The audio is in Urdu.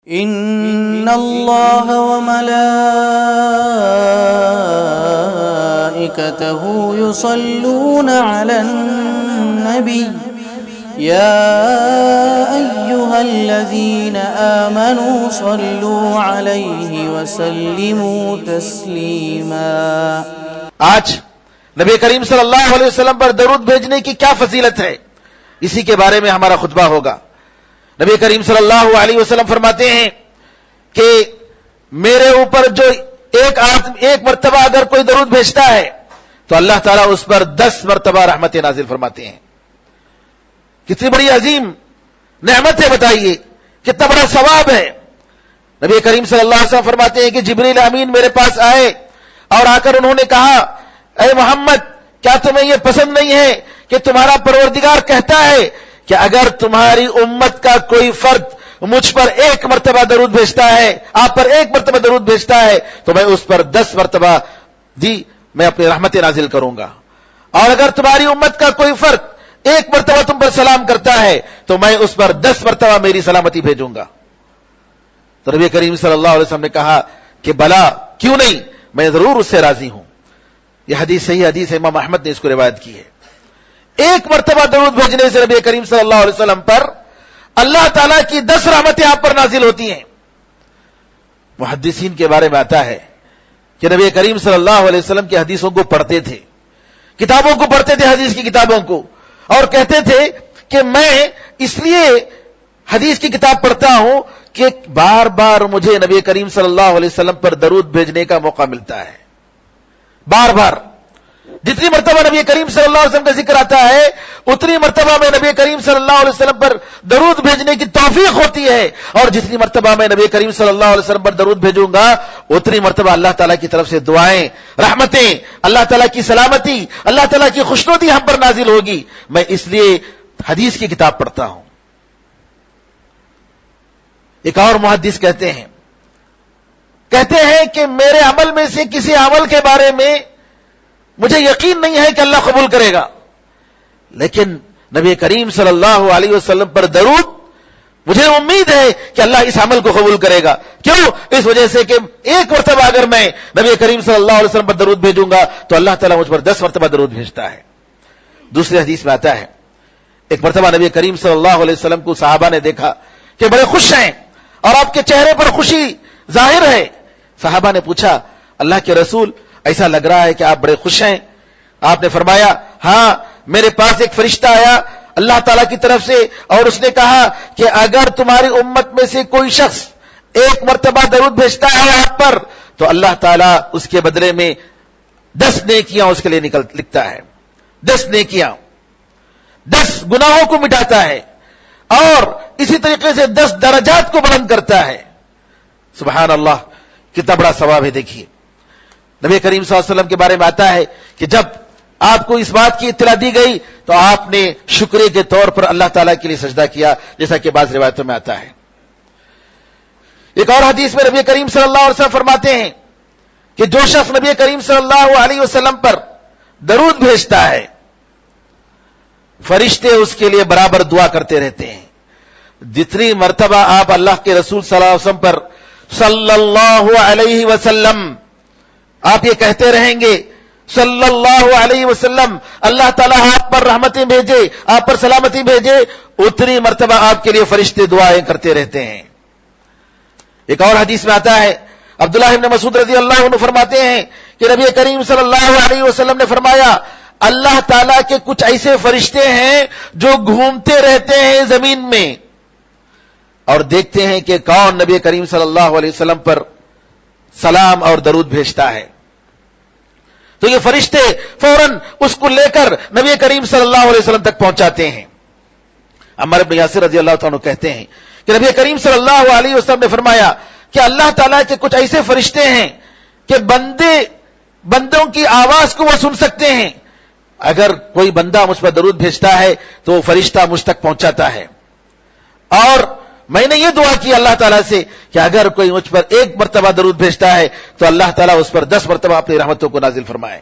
ان اللہ وملائکتہ یصلون علی النبی یا ایہا الذین آمنوا صلوا علیہ وسلموا تسلیما۔ آج نبی کریم صلی اللہ علیہ وسلم پر درود بھیجنے کی کیا فضیلت ہے، اسی کے بارے میں ہمارا خطبہ ہوگا۔ نبی کریم صلی اللہ علیہ وسلم فرماتے ہیں کہ میرے اوپر جو ایک مرتبہ اگر کوئی درود بھیجتا ہے تو اللہ تعالیٰ اس پر 10 مرتبہ رحمتیں نازل فرماتے ہیں۔ کتنی بڑی عظیم نعمت ہے، بتائیے کتنا بڑا ثواب ہے۔ نبی کریم صلی اللہ علیہ وسلم فرماتے ہیں کہ جبریل امین میرے پاس آئے اور آ کر انہوں نے کہا، اے محمد کیا تمہیں یہ پسند نہیں ہے کہ تمہارا پروردگار کہتا ہے کہ اگر تمہاری امت کا کوئی فرد مجھ پر 1 مرتبہ درود بھیجتا ہے، آپ پر 1 مرتبہ درود بھیجتا ہے تو میں اس پر 10 مرتبہ میں اپنی رحمتیں نازل کروں گا، اور اگر تمہاری امت کا کوئی فرد 1 مرتبہ تم پر سلام کرتا ہے تو میں اس پر 10 مرتبہ میری سلامتی بھیجوں گا۔ تو نبی کریم صلی اللہ علیہ وسلم نے کہا کہ بلا کیوں نہیں، میں ضرور اس سے راضی ہوں۔ یہ حدیث صحیح حدیث ہے، امام احمد نے اس کو روایت کی ہے۔ 1 مرتبہ درود بھیجنے سے نبی کریم صلی اللہ علیہ وسلم پر اللہ تعالیٰ کی 10 رحمتیں آپ پر نازل ہوتی ہیں۔ محدثین کے بارے میں آتا ہے کہ نبی کریم صلی اللہ علیہ وسلم کی حدیثوں کو پڑھتے تھے، کتابوں کو پڑھتے تھے، حدیث کی کتابوں کو، اور کہتے تھے کہ میں اس لیے حدیث کی کتاب پڑھتا ہوں کہ بار بار مجھے نبی کریم صلی اللہ علیہ وسلم پر درود بھیجنے کا موقع ملتا ہے۔ بار بار جتنی مرتبہ نبی کریم صلی اللہ علیہ وسلم کا ذکر آتا ہے اتنی مرتبہ میں نبی کریم صلی اللہ علیہ وسلم پر درود بھیجنے کی توفیق ہوتی ہے، اور جتنی مرتبہ میں نبی کریم صلی اللہ علیہ وسلم پر درود بھیجوں گا اتنی مرتبہ اللہ تعالیٰ کی طرف سے دعائیں، رحمتیں، اللہ تعالیٰ کی سلامتی، اللہ تعالیٰ کی خوشنودی ہم پر نازل ہوگی۔ میں اس لیے حدیث کی کتاب پڑھتا ہوں۔ ایک اور محدث کہتے ہیں کہ میرے عمل میں سے کسی عمل کے بارے میں مجھے یقین نہیں ہے کہ اللہ قبول کرے گا، لیکن نبی کریم صلی اللہ علیہ وسلم پر درود مجھے امید ہے کہ اللہ اس عمل کو قبول کرے گا۔ کیوں؟ اس وجہ سے کہ 1 مرتبہ اگر میں نبی کریم صلی اللہ علیہ وسلم پر درود بھیجوں گا تو اللہ تعالیٰ مجھ پر 10 مرتبہ درود بھیجتا ہے۔ دوسری حدیث میں آتا ہے ایک مرتبہ نبی کریم صلی اللہ علیہ وسلم کو صحابہ نے دیکھا کہ بڑے خوش ہیں اور آپ کے چہرے پر خوشی ظاہر ہے۔ صحابہ نے پوچھا، اللہ کے رسول ایسا لگ رہا ہے کہ آپ بڑے خوش ہیں۔ آپ نے فرمایا، ہاں میرے پاس ایک فرشتہ آیا اللہ تعالیٰ کی طرف سے اور اس نے کہا کہ اگر تمہاری امت میں سے کوئی شخص 1 مرتبہ درود بھیجتا ہے آپ پر تو اللہ تعالیٰ اس کے بدلے میں 10 نیکیاں اس کے لیے لکھتا ہے، 10 نیکیاں، 10 گناہوں کو مٹاتا ہے، اور اسی طریقے سے 10 درجات کو بلند کرتا ہے۔ سبحان اللہ، کتنا بڑا ثواب ہے۔ دیکھیے نبی کریم صلی اللہ علیہ وسلم کے بارے میں آتا ہے کہ جب آپ کو اس بات کی اطلاع دی گئی تو آپ نے شکریہ کے طور پر اللہ تعالیٰ کے لیے سجدہ کیا، جیسا کہ بعض روایتوں میں آتا ہے۔ ایک اور حدیث میں نبی کریم صلی اللہ علیہ وسلم فرماتے ہیں کہ جو شخص نبی کریم صلی اللہ علیہ وسلم پر درود بھیجتا ہے فرشتے اس کے لیے برابر دعا کرتے رہتے ہیں۔ جتنی مرتبہ آپ اللہ کے رسول صلی اللہ علیہ وسلم پر صلی اللہ علیہ وسلم آپ یہ کہتے رہیں گے صلی اللہ علیہ وسلم، اللہ تعالیٰ آپ پر رحمتیں بھیجے، آپ پر سلامتی بھیجے، اتنی مرتبہ آپ کے لیے فرشتے دعائیں کرتے رہتے ہیں۔ ایک اور حدیث میں آتا ہے، عبداللہ ابن مسعود رضی اللہ عنہ فرماتے ہیں کہ نبی کریم صلی اللہ علیہ وسلم نے فرمایا، اللہ تعالیٰ کے کچھ ایسے فرشتے ہیں جو گھومتے رہتے ہیں زمین میں اور دیکھتے ہیں کہ کون نبی کریم صلی اللہ علیہ وسلم پر سلام اور درود بھیجتا ہے، تو یہ فرشتے فوراً اس کو لے کر نبی کریم صلی اللہ علیہ وسلم تک پہنچاتے ہیں۔ عمار بن یاسر رضی اللہ عنہ کہتے ہیں کہ نبی کریم صلی اللہ علیہ وسلم نے فرمایا کہ اللہ تعالیٰ کے کچھ ایسے فرشتے ہیں کہ بندوں کی آواز کو وہ سن سکتے ہیں، اگر کوئی بندہ مجھ پر درود بھیجتا ہے تو وہ فرشتہ مجھ تک پہنچاتا ہے، اور میں نے یہ دعا کی اللہ تعالیٰ سے کہ اگر کوئی مجھ پر 1 مرتبہ درود بھیجتا ہے تو اللہ تعالیٰ اس پر 10 مرتبہ اپنی رحمتوں کو نازل فرمائے۔